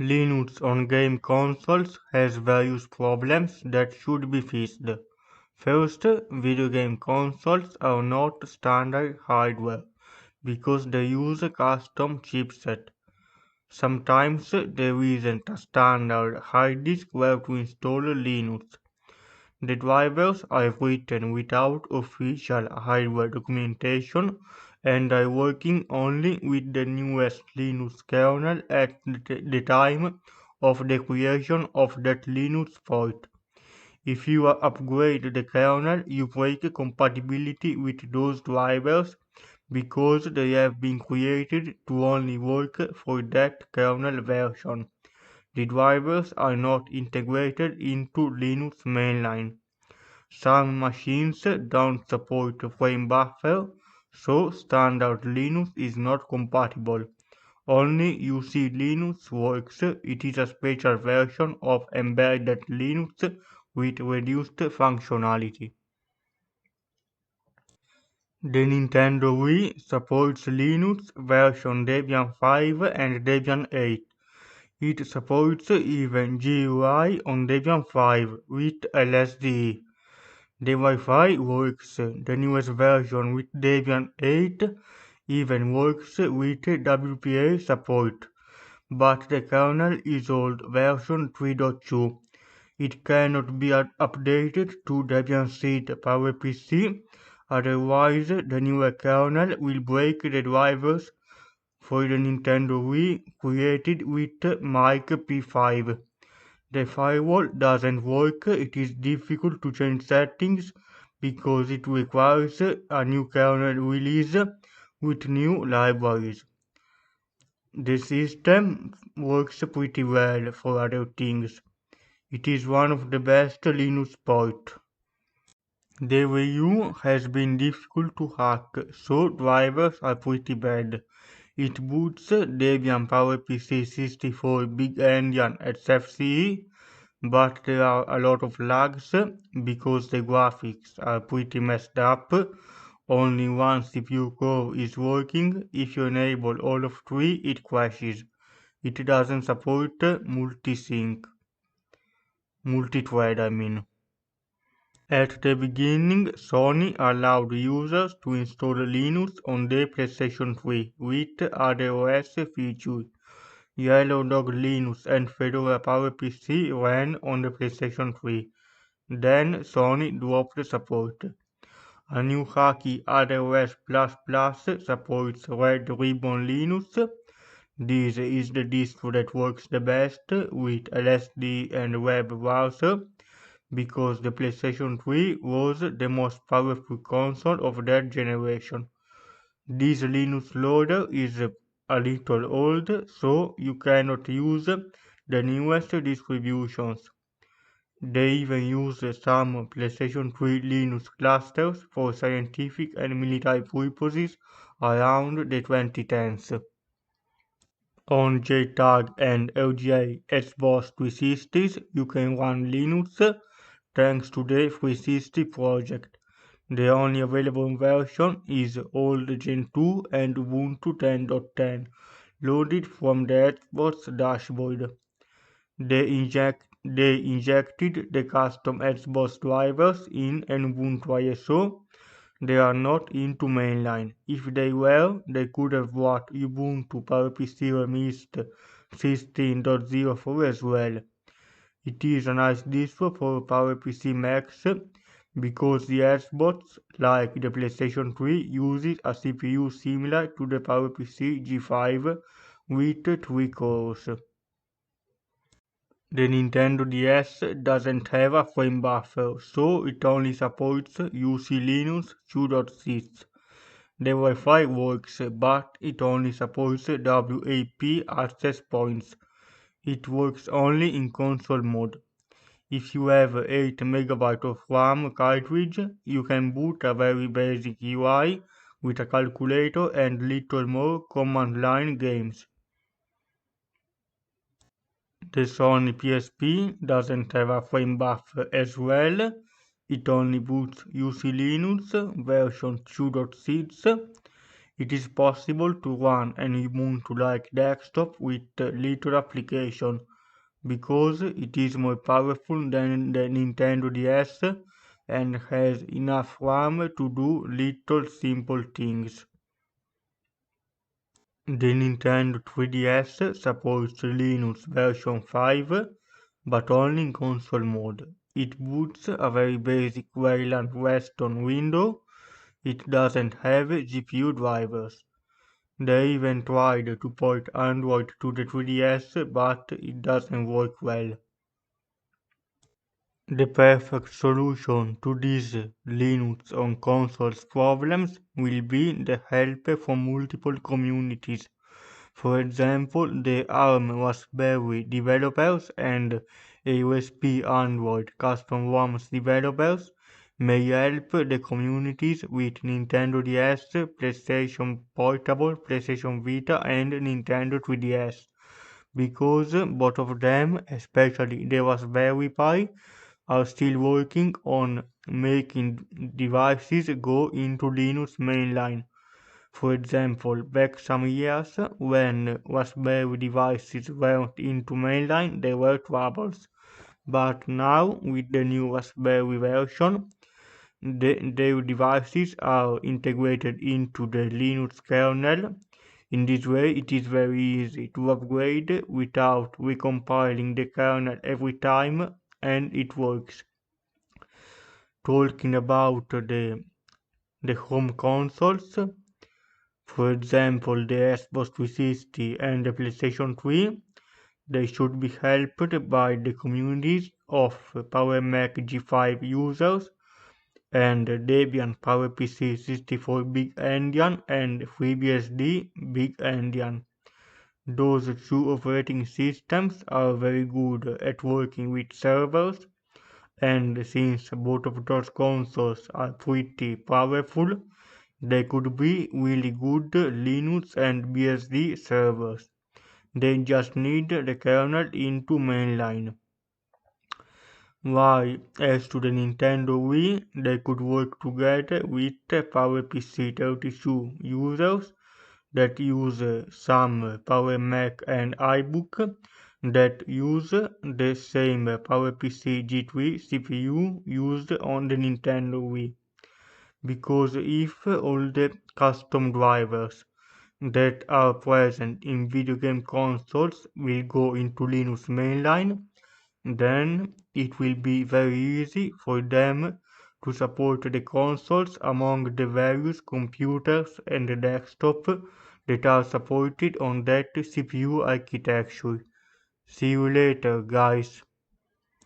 Linux on game consoles has various problems that should be fixed. First, video game consoles are not standard hardware because they use a custom chipset. Sometimes there isn't a standard hard disk where to install Linux. The drivers are written without official hardware documentation and are working only with the newest Linux kernel at the time of the creation of that Linux port. If you upgrade the kernel, you break compatibility with those drivers because they have been created to only work for that kernel version. The drivers are not integrated into Linux mainline. Some machines don't support frame buffer, so standard Linux is not compatible. Only UC Linux works. It is a special version of embedded Linux with reduced functionality. The Nintendo Wii supports Linux version Debian 5 and Debian 8. It supports even GUI on Debian 5 with LSDE. The Wi-Fi works. The newest version with Debian 8 even works with WPA support, but the kernel is old version 3.2. It cannot be updated to Debian Seed PowerPC, otherwise the newer kernel will break the drivers for the Nintendo Wii created with Mike P5. The firewall doesn't work. It is difficult to change settings because it requires a new kernel release with new libraries. The system works pretty well for other things. It is one of the best Linux ports. The Wii U has been difficult to hack, so drivers are pretty bad. It boots Debian PowerPC 64 Big Endian at XFCE, but there are a lot of lags because the graphics are pretty messed up. Only one CPU core is working. If you enable all of three, it crashes. It doesn't support multi-thread I mean. At the beginning, Sony allowed users to install Linux on their PlayStation 3 with other OS features. Yellow Dog Linux and Fedora PowerPC ran on the PlayStation 3. Then Sony dropped support. A new hacky ROS++ supports Red Ribbon Linux. This is the distro that works the best with LSD and web browser because the PlayStation 3 was the most powerful console of that generation. This Linux loader is a little old, so you cannot use the newest distributions. They even use some PlayStation 3 Linux clusters for scientific and military purposes around the 2010s. On JTAG and LGA Xbox 360s, you can run Linux thanks to the 360 project. The only available version is old Gen 2 and Ubuntu 10.10, loaded from the Xbox dashboard. They injected the custom Xbox drivers in an Ubuntu ISO. They are not into mainline. If they were, they could have brought Ubuntu PowerPC Remixed 16.04 as well. It is a nice distro for PowerPC Macs because the Xbox, like the PlayStation 3, uses a CPU similar to the PowerPC G5 with 3 cores. The Nintendo DS doesn't have a frame buffer, so it only supports UC Linux 2.6. The Wi-Fi works, but it only supports WAP access points. It works only in console mode. If you have 8 MB of RAM cartridge, you can boot a very basic UI with a calculator and little more command line games. The Sony PSP doesn't have a frame buffer as well. It only boots UC Linux version 2.6. It is possible to run an Ubuntu-like desktop with little application because it is more powerful than the Nintendo DS and has enough RAM to do little simple things. The Nintendo 3DS supports Linux version 5, but only in console mode. It boots a very basic Wayland Weston window. It doesn't have GPU drivers. They even tried to port Android to the 3DS, but it doesn't work well. The perfect solution to these Linux on consoles problems will be the help from multiple communities. For example, the ARM Raspberry developers and AOSP Android custom ROMs developers may help the communities with Nintendo DS, PlayStation Portable, PlayStation Vita, and Nintendo 3DS, because both of them, especially the Raspberry Pi, are still working on making devices go into Linux mainline. For example, back some years, when Raspberry devices went into mainline, there were troubles. But now, with the new Raspberry version, their devices are integrated into the Linux kernel. In this way, it is very easy to upgrade without recompiling the kernel every time, and it works. Talking about the home consoles, for example, the Xbox 360 and the PlayStation 3, they should be helped by the communities of PowerMac G5 users and Debian PowerPC 64-bit Endian and FreeBSD Big Endian. Those two operating systems are very good at working with servers, and since both of those consoles are pretty powerful, they could be really good Linux and BSD servers. They just need the kernel into mainline. While as to the Nintendo Wii, they could work together with PowerPC 32 users that use some PowerMac and iBook that use the same PowerPC G3 CPU used on the Nintendo Wii. Because if all the custom drivers that are present in video game consoles will go into Linux mainline, then it will be very easy for them to support the consoles among the various computers and desktop that are supported on that CPU architecture. See you later, guys.